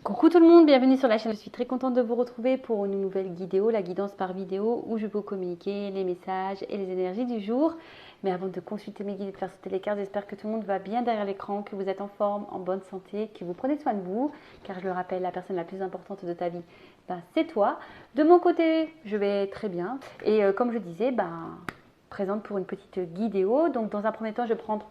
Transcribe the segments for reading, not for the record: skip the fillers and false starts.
Coucou tout le monde, bienvenue sur la chaîne. Je suis très contente de vous retrouver pour une nouvelle vidéo, la guidance par vidéo, où je peux communiquer les messages et les énergies du jour. Mais avant de consulter mes guides et de faire sauter les cartes, j'espère que tout le monde va bien derrière l'écran, que vous êtes en forme, en bonne santé, que vous prenez soin de vous, car je le rappelle, la personne la plus importante de ta vie, c'est toi. De mon côté, je vais très bien. Et comme je disais, présente pour une petite vidéo. Donc dans un premier temps, je vais prendre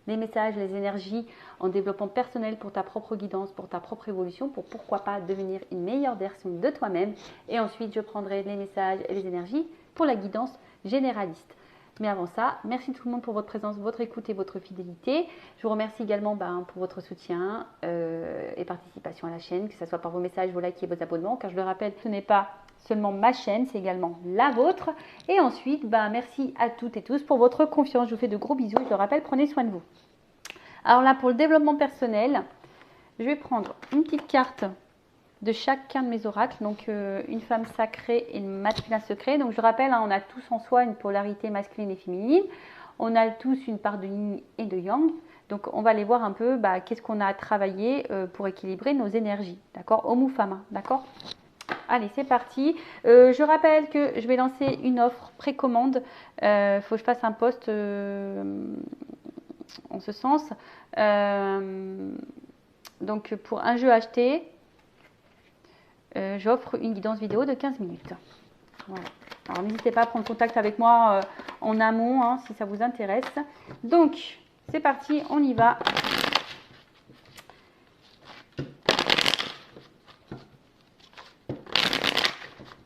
les messages, les énergies en développement personnel pour ta propre guidance, pour ta propre évolution, pour pourquoi pas devenir une meilleure version de toi-même. Et ensuite, je prendrai les messages et les énergies pour la guidance généraliste. Mais avant ça, merci tout le monde pour votre présence, votre écoute et votre fidélité. Je vous remercie également pour votre soutien et participation à la chaîne, que ce soit par vos messages, vos likes et vos abonnements, car je le rappelle, ce n'est pas seulement ma chaîne, c'est également la vôtre. Et ensuite, merci à toutes et tous pour votre confiance. Je vous fais de gros bisous. Je le rappelle, prenez soin de vous. Alors là, pour le développement personnel, je vais prendre une petite carte de chacun de mes oracles. Donc, une femme sacrée et le masculin secret. Donc, je rappelle, on a tous en soi une polarité masculine et féminine. On a tous une part de yin et de yang. Donc, on va aller voir un peu qu'est-ce qu'on a à travailler pour équilibrer nos énergies. D'accord? Homme ou femme, d'accord? Allez, c'est parti. Je rappelle que je vais lancer une offre précommande. Il faut que je fasse un post en ce sens. Donc, pour un jeu acheté, j'offre une guidance vidéo de 15 minutes. Voilà. Alors, n'hésitez pas à prendre contact avec moi en amont si ça vous intéresse. Donc, c'est parti, on y va.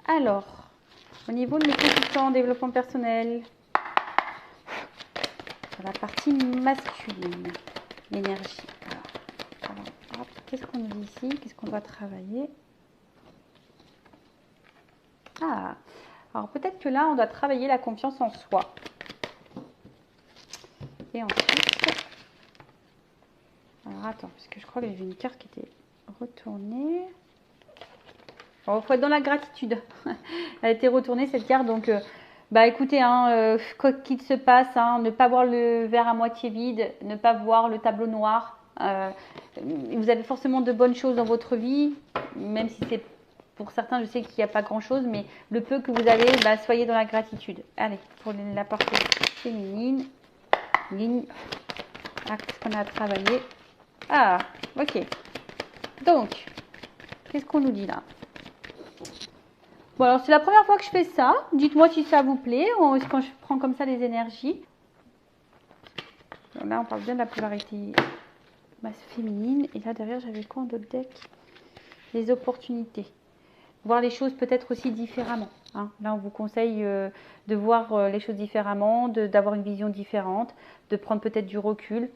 Alors, au niveau de mes consultants en développement personnel, sur la partie masculine, l'énergie. Alors, qu'est-ce qu'on dit ici? Qu'est-ce qu'on doit travailler? Alors peut-être que là, on doit travailler la confiance en soi. Et ensuite, alors attends, parce que je crois que j'ai vu une carte qui était retournée. Il faut être dans la gratitude. Elle a été retournée cette carte, donc écoutez, quoi qu'il se passe, ne pas voir le verre à moitié vide, ne pas voir le tableau noir. Vous avez forcément de bonnes choses dans votre vie, même si c'est pour certains, je sais qu'il n'y a pas grand-chose, mais le peu que vous avez, soyez dans la gratitude. Allez, pour la partie féminine, ligne. Qu'est-ce qu'on a à travailler? Ok. Donc, qu'est-ce qu'on nous dit là? Bon, alors c'est la première fois que je fais ça. Dites-moi si ça vous plaît, quand je prends comme ça les énergies. Alors là, on parle bien de la polarité féminine. Et là, derrière, j'avais quoi en d'autres decks? Les opportunités. Voir les choses peut-être aussi différemment. Là, on vous conseille de voir les choses différemment, d'avoir une vision différente, de prendre peut-être du recul.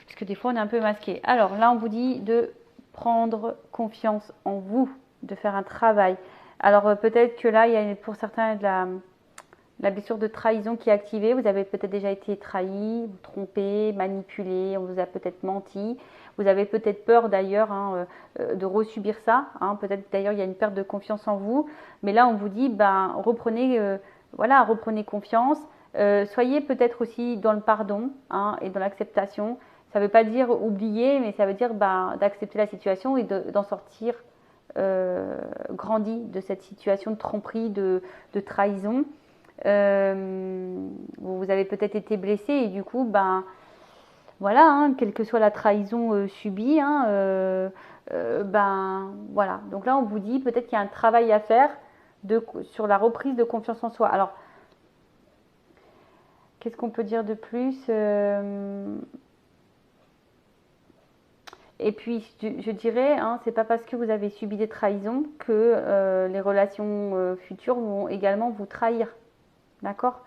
Parce que des fois, on est un peu masqué. Alors là, on vous dit de prendre confiance en vous, de faire un travail. Alors peut-être que là, il y a pour certains de la blessure de trahison qui est activée. Vous avez peut-être déjà été trahi, trompé, manipulé, on vous a peut-être menti. Vous avez peut-être peur d'ailleurs de resubir ça. Peut-être d'ailleurs il y a une perte de confiance en vous. Mais là on vous dit reprenez confiance. Soyez peut-être aussi dans le pardon et dans l'acceptation. Ça ne veut pas dire oublier, mais ça veut dire d'accepter la situation et d'en sortir grandi de cette situation de tromperie, de trahison. Vous avez peut-être été blessé et du coup, quelle que soit la trahison subie, voilà. Donc là, on vous dit peut-être qu'il y a un travail à faire sur la reprise de confiance en soi. Alors, qu'est-ce qu'on peut dire de plus? Et puis, je dirais, c'est pas parce que vous avez subi des trahisons que les relations futures vont également vous trahir. D'accord?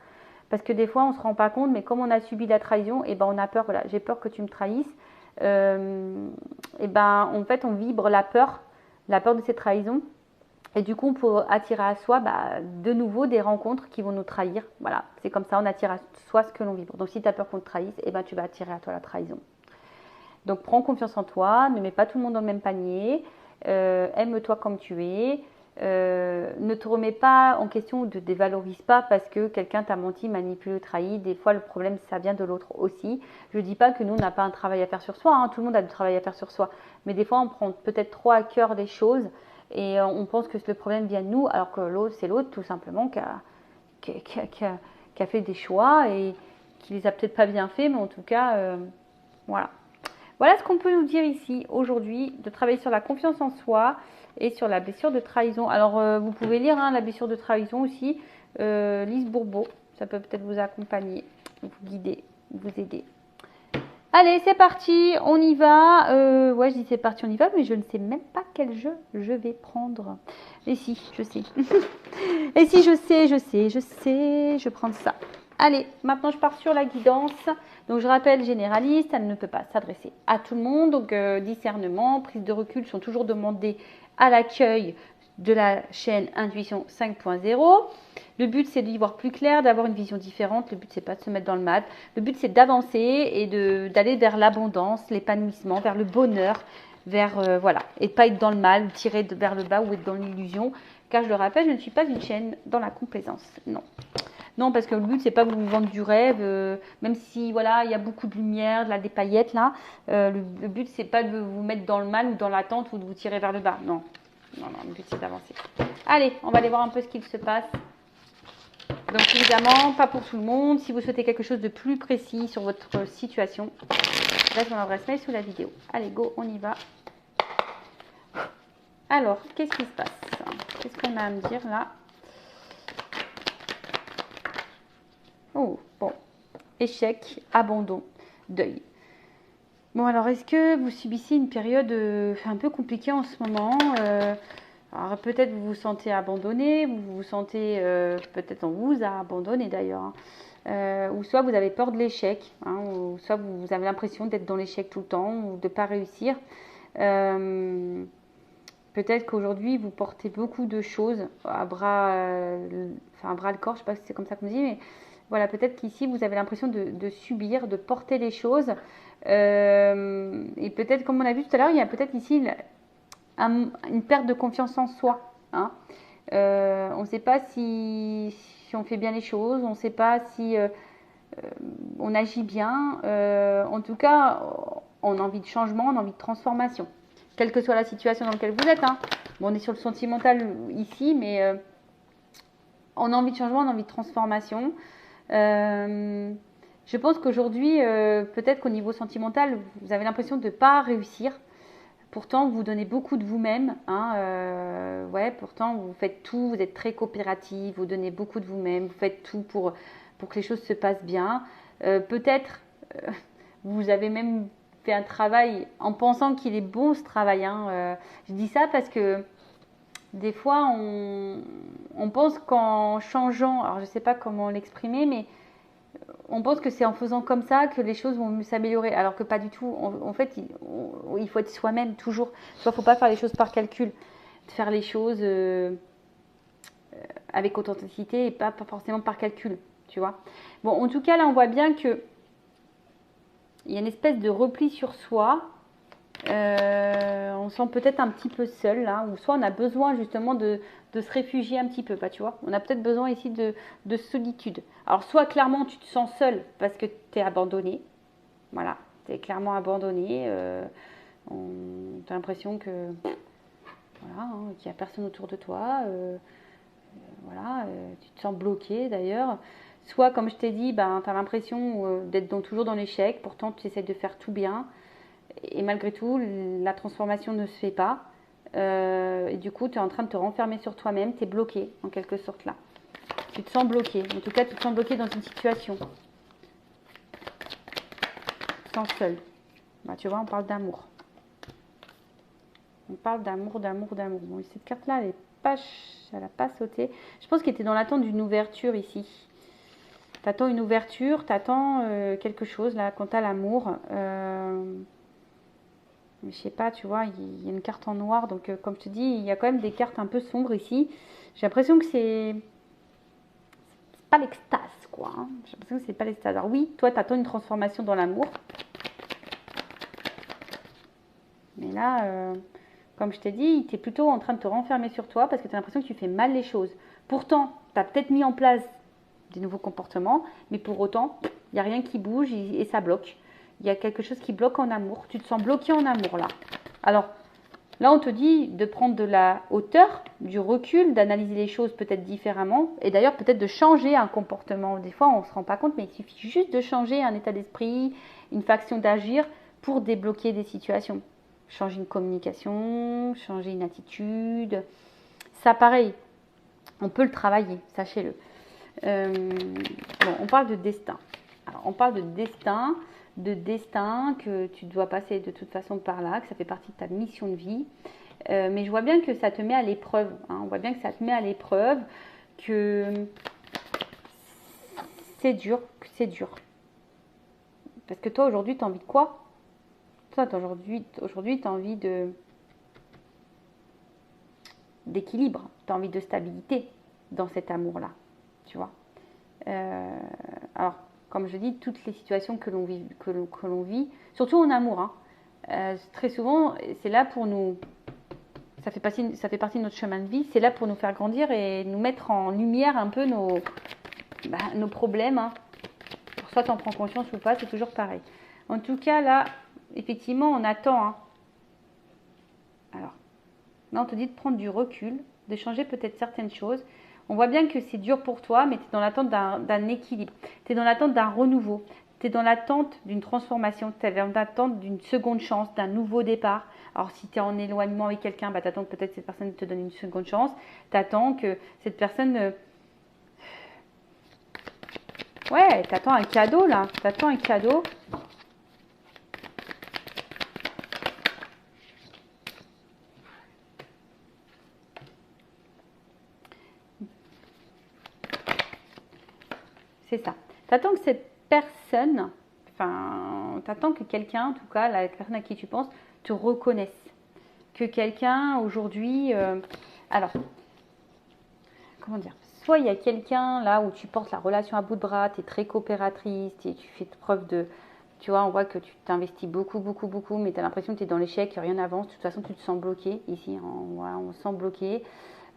Parce que des fois, on ne se rend pas compte, mais comme on a subi la trahison, on a peur, voilà, j'ai peur que tu me trahisses. En fait, on vibre la peur de ces trahisons. Et du coup, pour attirer à soi de nouveau des rencontres qui vont nous trahir. Voilà, c'est comme ça, on attire à soi ce que l'on vibre. Donc si tu as peur qu'on te trahisse, tu vas attirer à toi la trahison. Donc prends confiance en toi, ne mets pas tout le monde dans le même panier, aime-toi comme tu es, Ne te remets pas en question ou ne te dévalorise pas parce que quelqu'un t'a menti, manipulé ou trahi. Des fois, le problème, ça vient de l'autre aussi. Je ne dis pas que nous, on n'a pas un travail à faire sur soi. Hein. Tout le monde a du travail à faire sur soi. Mais des fois, on prend peut-être trop à cœur les choses et on pense que le problème vient de nous, alors que l'autre, c'est l'autre tout simplement qui a fait des choix et qui les a peut-être pas bien fait, mais en tout cas, voilà. Voilà ce qu'on peut nous dire ici aujourd'hui, de travailler sur la confiance en soi et sur la blessure de trahison. Alors, vous pouvez lire la blessure de trahison aussi, Lise Bourbeau, ça peut peut-être vous accompagner, vous guider, vous aider. Allez, c'est parti, on y va. Ouais, je dis c'est parti, on y va, mais je ne sais même pas quel jeu je vais prendre. Et si, je sais. Et si, je sais, je prends ça. Allez, maintenant je pars sur la guidance. Donc je rappelle, généraliste, elle ne peut pas s'adresser à tout le monde. Donc discernement, prise de recul sont toujours demandés à l'accueil de la chaîne Intuition 5.0. Le but c'est d'y voir plus clair, d'avoir une vision différente. Le but c'est pas de se mettre dans le mal. Le but c'est d'avancer et d'aller vers l'abondance, l'épanouissement, vers le bonheur, vers voilà, et de pas être dans le mal, tirer vers le bas ou être dans l'illusion. Car je le rappelle, je ne suis pas une chaîne dans la complaisance. Non. Non, parce que le but, c'est pas vous vendre du rêve, même si, voilà, il y a beaucoup de lumière, des paillettes, là. Le but, c'est pas de vous mettre dans le mal ou dans l'attente ou de vous tirer vers le bas. Non, non, non, le but, c'est d'avancer. Allez, on va aller voir un peu ce qu'il se passe. Donc, évidemment, pas pour tout le monde. Si vous souhaitez quelque chose de plus précis sur votre situation, laisse mon adresse mail sous la vidéo. Allez, go, on y va. Alors, qu'est-ce qui se passe? Qu'est-ce qu'on a à me dire, là? Oh, bon. Échec, abandon, deuil. Bon, alors, est-ce que vous subissez une période un peu compliquée en ce moment? Alors, peut-être vous vous sentez abandonné, vous vous sentez, peut-être on vous a abandonné d'ailleurs, hein. Ou soit vous avez peur de l'échec, hein, ou soit vous avez l'impression d'être dans l'échec tout le temps ou de ne pas réussir. Peut-être qu'aujourd'hui, vous portez beaucoup de choses à bras, à bras le corps, je ne sais pas si c'est comme ça qu'on dit, mais voilà, peut-être qu'ici, vous avez l'impression de subir, de porter les choses. Et peut-être, comme on a vu tout à l'heure, il y a peut-être ici une perte de confiance en soi. Hein. On ne sait pas si on fait bien les choses, on ne sait pas si on agit bien. En tout cas, on a envie de changement, on a envie de transformation. Quelle que soit la situation dans laquelle vous êtes. Hein. Bon, on est sur le sentimental ici, mais on a envie de changement, on a envie de transformation. Je pense qu'aujourd'hui, peut-être qu'au niveau sentimental, vous avez l'impression de ne pas réussir. Pourtant, vous donnez beaucoup de vous-même. Hein, ouais, pourtant, vous faites tout, vous êtes très coopérative, vous donnez beaucoup de vous-même, vous faites tout pour que les choses se passent bien. Peut-être, vous avez même fait un travail en pensant qu'il est bon ce travail. Hein. Je dis ça parce que des fois, on pense qu'en changeant, alors je ne sais pas comment l'exprimer, mais on pense que c'est en faisant comme ça que les choses vont s'améliorer, alors que pas du tout. En fait, il faut être soi-même toujours. Il ne faut pas faire les choses par calcul, faire les choses avec authenticité et pas forcément par calcul, tu vois. Bon, en tout cas, là, on voit bien que il y a une espèce de repli sur soi. On se sent peut-être un petit peu seul, là, ou soit on a besoin justement de se réfugier un petit peu, tu vois. On a peut-être besoin ici de solitude. Alors, soit clairement tu te sens seul parce que tu es abandonné. Voilà, tu es clairement abandonné. Tu as l'impression que voilà, hein, qu'il n'y a personne autour de toi. Voilà, tu te sens bloqué d'ailleurs. Soit, comme je t'ai dit, ben, tu as l'impression d'être toujours dans l'échec, pourtant tu essaies de faire tout bien. Et malgré tout, la transformation ne se fait pas. Et du coup, tu es en train de te renfermer sur toi-même, tu es bloqué en quelque sorte là. Tu te sens bloqué, en tout cas tu te sens bloqué dans une situation. Tu te sens seul. Bah, tu vois, on parle d'amour. On parle d'amour, d'amour, d'amour. Bon, cette carte-là, elle n'a pas sauté. Je pense qu'elle était dans l'attente d'une ouverture ici. Tu attends une ouverture, tu attends quelque chose là, quant à l'amour. Mais je sais pas, tu vois, il y a une carte en noir. Donc, comme je te dis, il y a quand même des cartes un peu sombres ici. J'ai l'impression que c'est pas l'extase, quoi. Hein. J'ai l'impression que c'est pas l'extase. Alors oui, toi, tu attends une transformation dans l'amour. Mais là, comme je t'ai dit, tu es plutôt en train de te renfermer sur toi parce que tu as l'impression que tu fais mal les choses. Pourtant, tu as peut-être mis en place des nouveaux comportements, mais pour autant, il n'y a rien qui bouge et ça bloque. Il y a quelque chose qui bloque en amour. Tu te sens bloqué en amour là. Alors, là, on te dit de prendre de la hauteur, du recul, d'analyser les choses peut-être différemment et d'ailleurs peut-être de changer un comportement. Des fois, on ne se rend pas compte, mais il suffit juste de changer un état d'esprit, une façon d'agir pour débloquer des situations. Changer une communication, changer une attitude. Ça, pareil, on peut le travailler, sachez-le. Bon, on parle de destin. Alors, on parle de destin que tu dois passer de toute façon par là, que ça fait partie de ta mission de vie. Mais je vois bien que ça te met à l'épreuve. Hein. On voit bien que ça te met à l'épreuve, que c'est dur, Parce que toi, aujourd'hui, tu as envie de quoi? Toi, aujourd'hui, tu as envie d'équilibre, tu as envie de stabilité dans cet amour-là, tu vois. Alors, comme je dis, toutes les situations que l'on vit, surtout en amour, hein, très souvent, c'est là pour nous, ça fait partie de notre chemin de vie, c'est là pour nous faire grandir et nous mettre en lumière un peu nos problèmes. Hein. Pour soit t'en prends conscience ou pas, c'est toujours pareil. En tout cas, là, effectivement, on attend. Hein. Alors, là, on te dit de prendre du recul, de changer peut-être certaines choses. On voit bien que c'est dur pour toi, mais tu es dans l'attente d'un équilibre. Tu es dans l'attente d'un renouveau. Tu es dans l'attente d'une transformation. Tu es dans l'attente d'une seconde chance, d'un nouveau départ. Alors, si tu es en éloignement avec quelqu'un, bah, tu attends que peut-être cette personne te donne une seconde chance. Tu attends que cette personne... Ouais, tu attends un cadeau, là. Tu attends un cadeau. C'est ça. Tu attends que cette personne, enfin, tu attends que quelqu'un, en tout cas, la personne à qui tu penses, te reconnaisse. Que quelqu'un, aujourd'hui... alors, comment dire? Soit il y a quelqu'un là où tu portes la relation à bout de bras, tu es très coopératrice, tu fais preuve de... Tu vois, on voit que tu t'investis beaucoup, mais tu as l'impression que tu es dans l'échec, que rien n'avance. De toute façon, tu te sens bloqué. Ici, voilà, on se sent bloqué.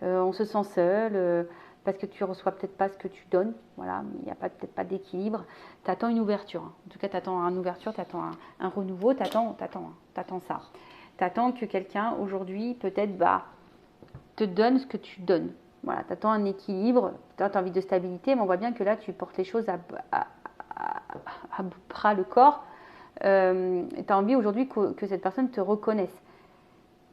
On se sent seul. Parce que tu ne reçois peut-être pas ce que tu donnes. Voilà, il n'y a peut-être pas d'équilibre. Tu attends une ouverture. Hein. En tout cas, tu attends une ouverture, tu attends un renouveau, tu attends ça. Tu attends que quelqu'un, aujourd'hui, peut-être, te donne ce que tu donnes. Voilà, tu attends un équilibre, tu as envie de stabilité, mais on voit bien que là, tu portes les choses à bras le corps. Tu as envie aujourd'hui que cette personne te reconnaisse.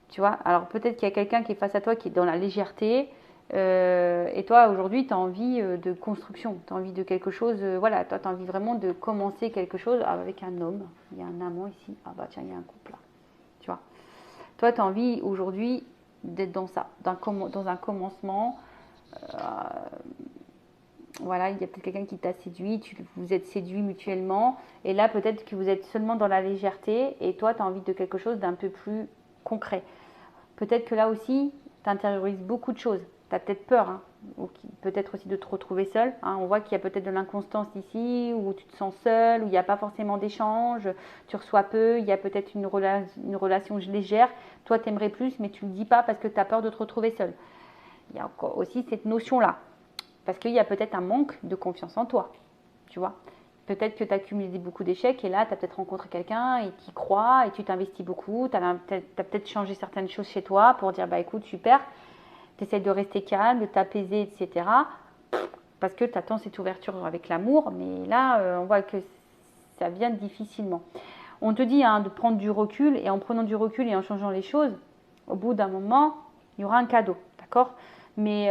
Tu vois, alors peut-être qu'il y a quelqu'un qui est face à toi qui est dans la légèreté. Et toi, aujourd'hui, tu as envie de construction, tu as envie de quelque chose. Voilà, toi, tu as envie vraiment de commencer quelque chose avec un homme. Il y a un amant ici. Ah bah tiens, il y a un couple là. Tu vois. Toi, tu as envie aujourd'hui d'être dans ça, dans un commencement. Voilà, il y a peut-être quelqu'un qui t'a séduit, vous êtes séduits mutuellement. Et là, peut-être que vous êtes seulement dans la légèreté. Et toi, tu as envie de quelque chose d'un peu plus concret. Peut-être que là aussi, tu intériorises beaucoup de choses. Tu as peut-être peur, hein, ou peut-être aussi de te retrouver seul. Hein. On voit qu'il y a peut-être de l'inconstance ici, où tu te sens seul, où il n'y a pas forcément d'échange, tu reçois peu, il y a peut-être une relation légère. Toi, tu aimerais plus, mais tu ne le dis pas parce que tu as peur de te retrouver seul. Il y a encore aussi cette notion-là. Parce qu'il y a peut-être un manque de confiance en toi, tu vois. Peut-être que tu as cumulé beaucoup d'échecs et là, tu as peut-être rencontré quelqu'un et qui croit et tu t'investis beaucoup. Tu as peut-être changé certaines choses chez toi pour dire, bah écoute, super, tu essaies de rester calme, de t'apaiser, etc. Parce que tu attends cette ouverture avec l'amour, mais là, on voit que ça vient difficilement. On te dit de prendre du recul et en prenant du recul et en changeant les choses, au bout d'un moment, il y aura un cadeau, d'accord? Mais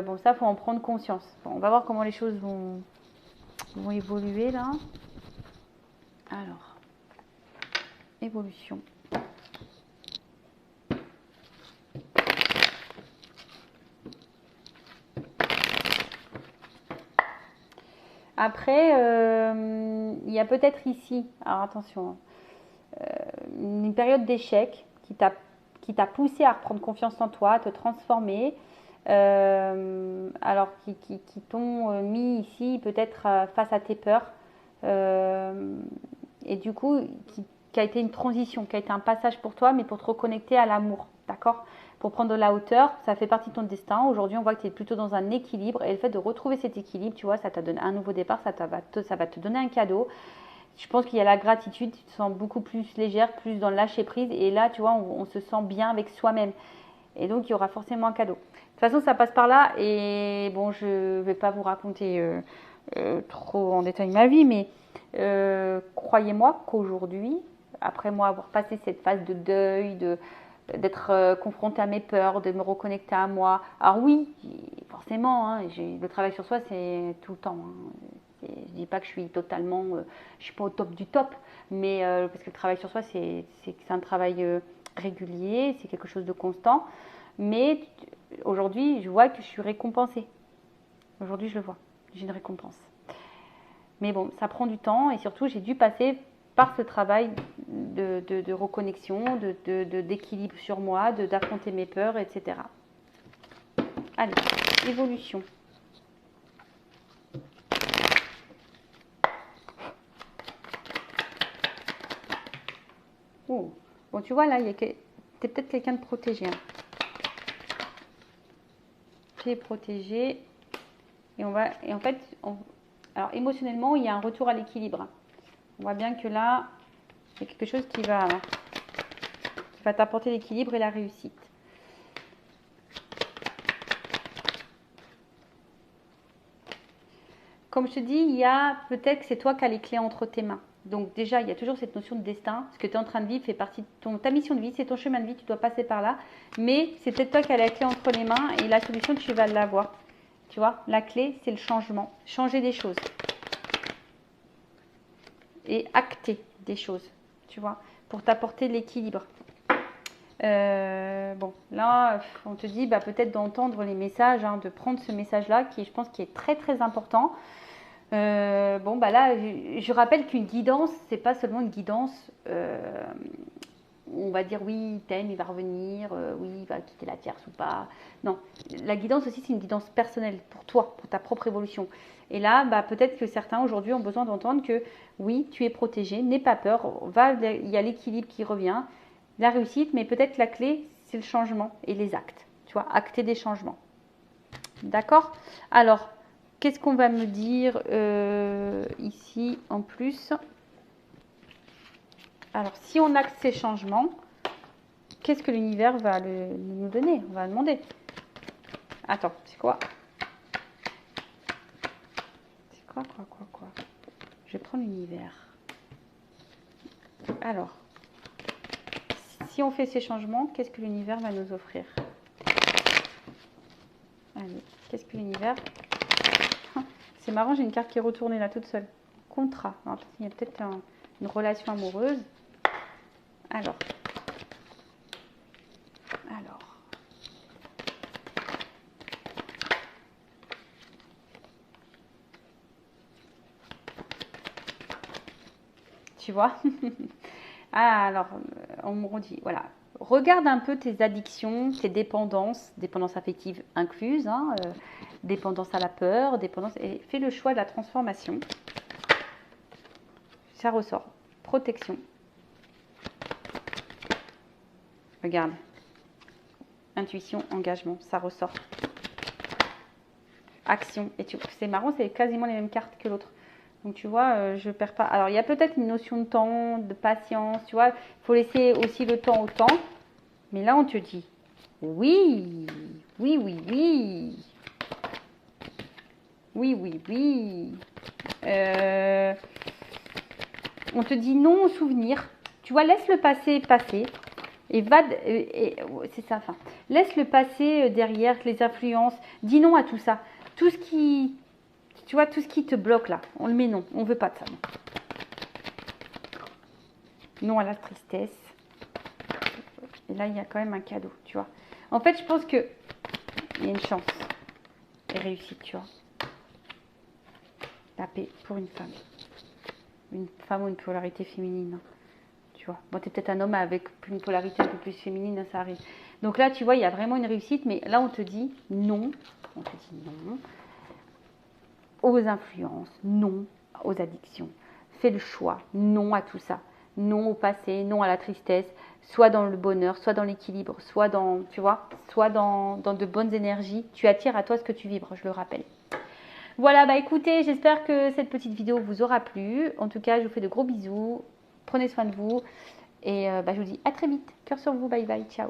bon, ça, il faut en prendre conscience. Bon, on va voir comment les choses vont évoluer là. Alors, évolution. Après, il y a peut-être ici, alors attention, une période d'échec qui t'a poussé à reprendre confiance en toi, à te transformer. Alors qui t'ont mis ici peut-être face à tes peurs et du coup qui a été une transition, qui a été un passage pour toi mais pour te reconnecter à l'amour d'accord? Pour prendre de la hauteur, ça fait partie de ton destin. Aujourd'hui, on voit que tu es plutôt dans un équilibre et le fait de retrouver cet équilibre, tu vois, ça t'a donné un nouveau départ, ça va te donner un cadeau. Je pense qu'il y a la gratitude, tu te sens beaucoup plus légère, plus dans le lâcher prise et là, tu vois, on se sent bien avec soi-même. Et donc, il y aura forcément un cadeau. De toute façon, ça passe par là et bon, je ne vais pas vous raconter trop en détail ma vie, mais croyez-moi qu'aujourd'hui, après moi avoir passé cette phase de deuil, d'être confrontée à mes peurs, de me reconnecter à moi. Alors oui, forcément, hein, le travail sur soi, c'est tout le temps. Hein. Je dis pas que je suis totalement, je suis pas au top du top, mais parce que le travail sur soi, c'est un travail régulier, c'est quelque chose de constant. Mais aujourd'hui, je vois que je suis récompensée. Aujourd'hui, je le vois, j'ai une récompense. Mais bon, ça prend du temps et surtout, j'ai dû passer par ce travail de reconnexion, d'équilibre sur moi, d'affronter mes peurs, etc. Allez, évolution. Oh. Bon, tu vois, là, t'es peut-être quelqu'un de protégé. Hein. Tu es protégé. Et en fait, alors émotionnellement, il y a un retour à l'équilibre. On voit bien que là, il y a quelque chose qui va t'apporter l'équilibre et la réussite. Comme je te dis, il y a peut-être que c'est toi qui as les clés entre tes mains. Donc déjà, il y a toujours cette notion de destin. Ce que tu es en train de vivre fait partie de ta mission de vie, c'est ton chemin de vie, tu dois passer par là. Mais c'est peut-être toi qui as la clé entre les mains et la solution, tu vas l'avoir. Tu vois, la clé, c'est le changement. Changer des choses. Et acter des choses, tu vois, pour t'apporter l'équilibre. Bon, là, on te dit peut-être d'entendre les messages, hein, de prendre ce message-là, qui je pense qui est très très important. Bon, là, je rappelle qu'une guidance, c'est pas seulement une guidance. On va dire oui, il t'aime, il va revenir, oui, il va quitter la tierce ou pas. Non, la guidance aussi, c'est une guidance personnelle pour toi, pour ta propre évolution. Et là, peut-être que certains aujourd'hui ont besoin d'entendre que oui, tu es protégé, n'aie pas peur, il y a l'équilibre qui revient, la réussite, mais peut-être la clé, c'est le changement et les actes. Tu vois, acter des changements. D'accord? Alors, qu'est-ce qu'on va me dire ici en plus? Alors, si on acte ces changements, qu'est-ce que l'univers va nous donner? On va demander. Attends, c'est quoi? C'est quoi? Je vais prendre l'univers. Alors, si on fait ces changements, qu'est-ce que l'univers va nous offrir? Allez, qu'est-ce que l'univers... C'est marrant, j'ai une carte qui est retournée là toute seule. Contrat. Alors, il y a peut-être une relation amoureuse. Alors. Tu vois? Alors, on me redit, voilà. Regarde un peu tes addictions, tes dépendances affectives incluses, hein, dépendance à la peur, dépendance, et fais le choix de la transformation. Ça ressort. Protection. Regarde. Intuition, engagement, ça ressort. Action. Et c'est marrant, c'est quasiment les mêmes cartes que l'autre. Donc tu vois, je perds pas. Alors il y a peut-être une notion de temps, de patience, tu vois. Il faut laisser aussi le temps au temps. Mais là, on te dit oui, oui, oui, oui. Oui, oui, oui. On te dit non au souvenir. Tu vois, laisse le passé passer. Et va, c'est ça, enfin. Laisse le passé derrière, les influences. Dis non à tout ça. Tout ce qui, tu vois, tout ce qui te bloque là, on le met non. On veut pas de ça. Non à la tristesse. Et là, il y a quand même un cadeau, tu vois. En fait, je pense que il y a une chance et réussite, tu vois. La paix pour une femme. Une femme ou une polarité féminine. Tu vois. Bon, t'es peut-être un homme avec une polarité un peu plus féminine, ça arrive. Donc là, tu vois, il y a vraiment une réussite, mais là, on te dit non. On te dit non aux influences, non aux addictions. Fais le choix, non à tout ça. non au passé, non à la tristesse, soit dans le bonheur, soit dans l'équilibre, soit dans, tu vois, soit dans de bonnes énergies. Tu attires à toi ce que tu vibres, je le rappelle. Voilà, bah écoutez, j'espère que cette petite vidéo vous aura plu. En tout cas, je vous fais de gros bisous. Prenez soin de vous. Et je vous dis à très vite. Cœur sur vous, bye bye, ciao.